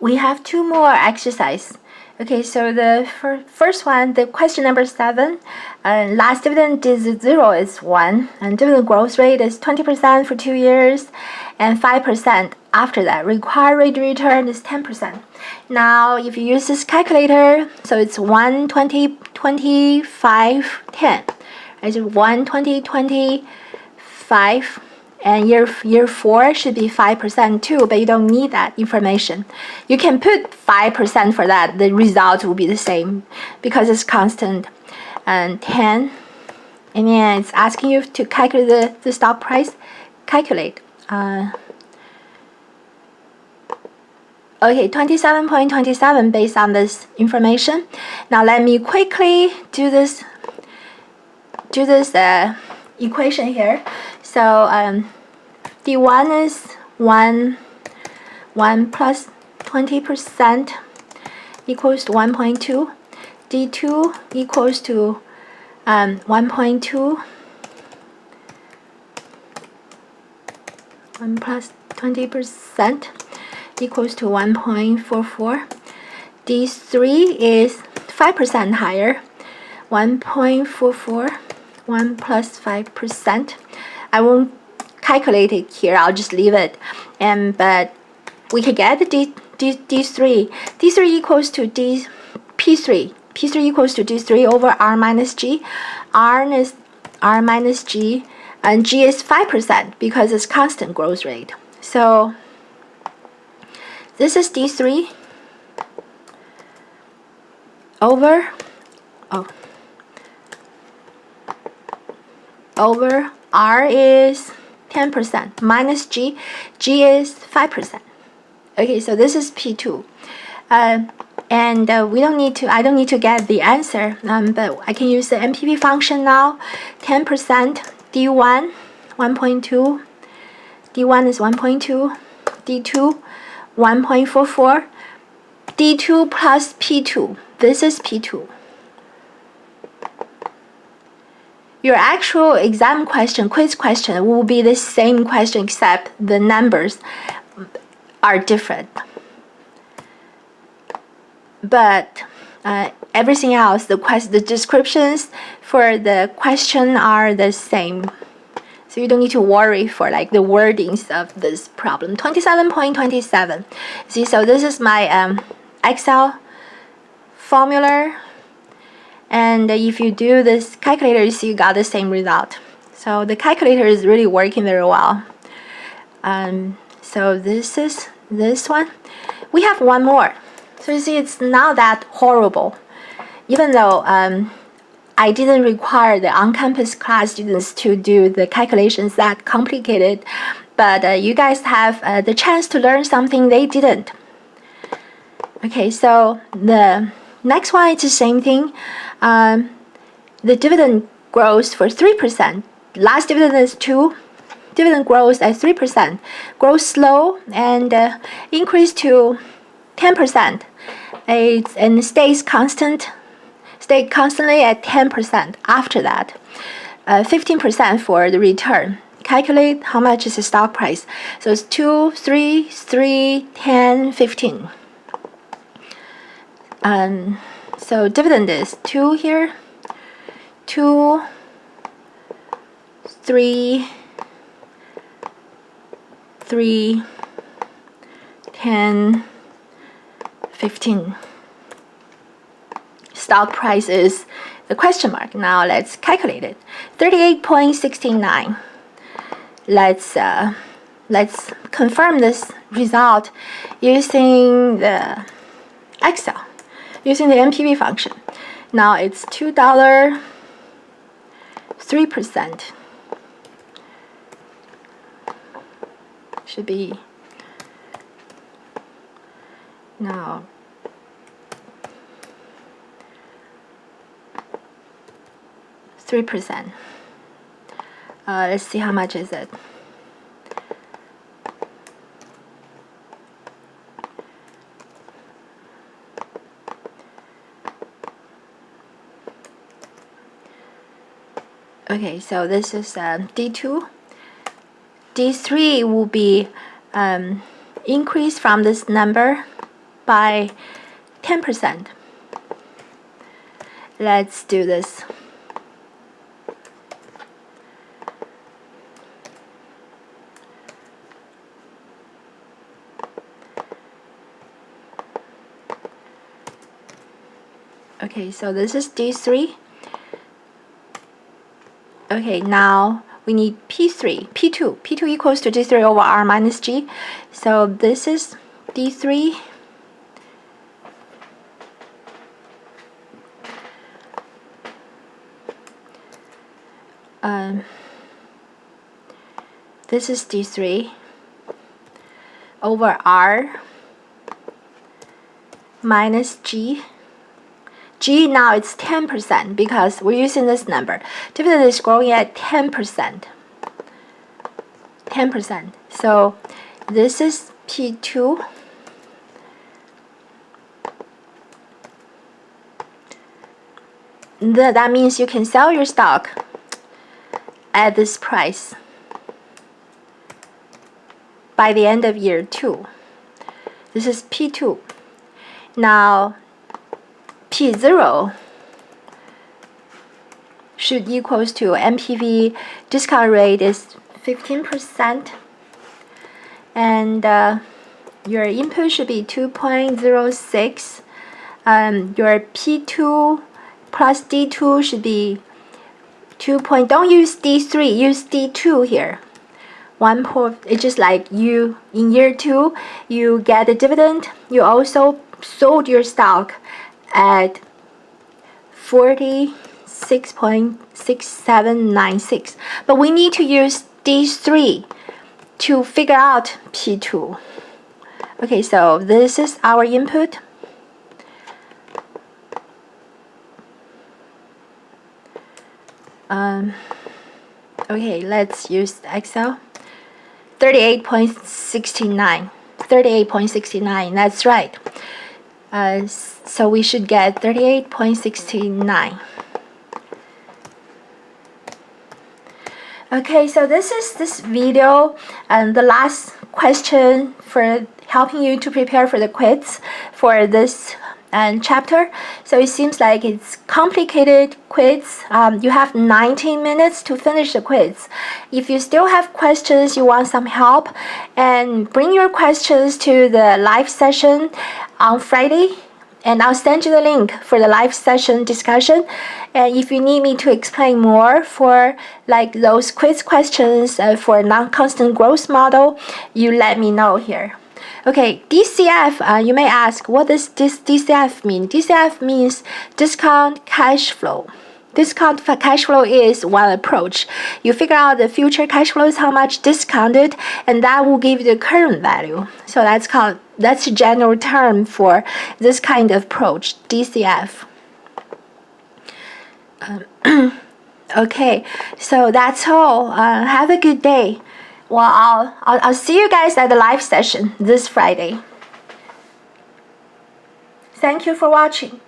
we have two more exercise. Okay, so the first one, the question number 7, last dividend is 0 is 1, and dividend growth rate is 20% for 2 years, and 5% after that. Required rate of return is 10%. Now, if you use this calculator, so it's 1, 20, 25, 10. It's 1, 20, 25, and year 4 should be 5% too, but you don't need that information. You can put 5% for that. The result will be the same because it's constant. And 10, and then it's asking you to calculate the stock price. Calculate. Okay, 27.27 based on this information. Now let me quickly do this equation here. So D1 is 1 plus 20% equals to 1.2. D2 equals to 1.2. 1 plus 20% equals to 1.44. D3 is 5% higher. 1.44. 1 plus 5%. I won't calculate it here. I'll just leave it. But we can get the D3. D3 equals to P3. P3 equals to D3 over R minus G. R is R minus G, and G is 5% because it's constant growth rate. So this is D3 over R is 10% minus G. G is 5%. Okay, so this is P2. We don't need to. I don't need to get the answer. But I can use the MPP function now. 10% D1 1.2. D1 is 1.2. D2 1.44. D2 plus P2. This is P2. Your actual exam question, quiz question, will be the same question except the numbers are different. But everything else, the descriptions for the question are the same. So you don't need to worry for like the wordings of this problem. 27.27. See, so this is my Excel formula. And if you do this calculator, you see you got the same result. So the calculator is really working very well. So this is this one. We have one more. So you see, it's not that horrible. Even though I didn't require the on-campus class students to do the calculations that complicated, but you guys have the chance to learn something they didn't. Okay, so the next one is the same thing. The dividend grows for 3%. Last dividend is 2. Dividend grows at 3%. Grows slow and increase to 10%. And stays constant. Stay constantly at 10% after that. 15% for the return. Calculate how much is the stock price. So it's 2, 3, 3, 10, 15. So dividend is 2 here, 2, 3, 3, 10, 15. Stock price is the question mark. Now let's calculate it. 38.69. Let's confirm this result using the Excel. Using the MPP function. Now it's $2, 3%. Should be now 3%. Let's see how much is it. Okay, so this is D2. D3 will be increase from this number by 10%. Let's do this. Okay, so this is D3. Okay, now we need P3, P2. P2 equals to D3 over R minus G. So this is D3. This is D3 over R minus G. G now it's 10% because we're using this number. Dividend is growing at 10%. 10%. So this is P2. That means you can sell your stock at this price by the end of year 2. This is P2. Now P0 should equals to NPV discount rate is 15%, and your input should be 2.06. Your P2 plus D2 should be 2. Don't use D3, use D2 here. It's just like you in year 2 you get a dividend. You also sold your stock at 46.6796, but we need to use D3 to figure out P2. Okay, so this is our input. Okay, let's use Excel. 38.69. 38.69, that's right. So we should get 38.69. Okay, so this is this video and the last question for helping you to prepare for the quiz for this chapter. So it seems like it's complicated quiz. You have 19 minutes to finish the quiz. If you still have questions, you want some help, and bring your questions to the live session on Friday, and I'll send you the link for the live session discussion. And if you need me to explain more for like those quiz questions for non-constant growth model, you let me know here. Okay, DCF, you may ask, what does this DCF mean? DCF means discount cash flow. Discount cash flow is one approach. You figure out the future cash flow is how much discounted, and that will give you the current value. So that's a general term for this kind of approach, DCF. Okay, so that's all. Have a good day. Well, I'll see you guys at the live session this Friday. Thank you for watching.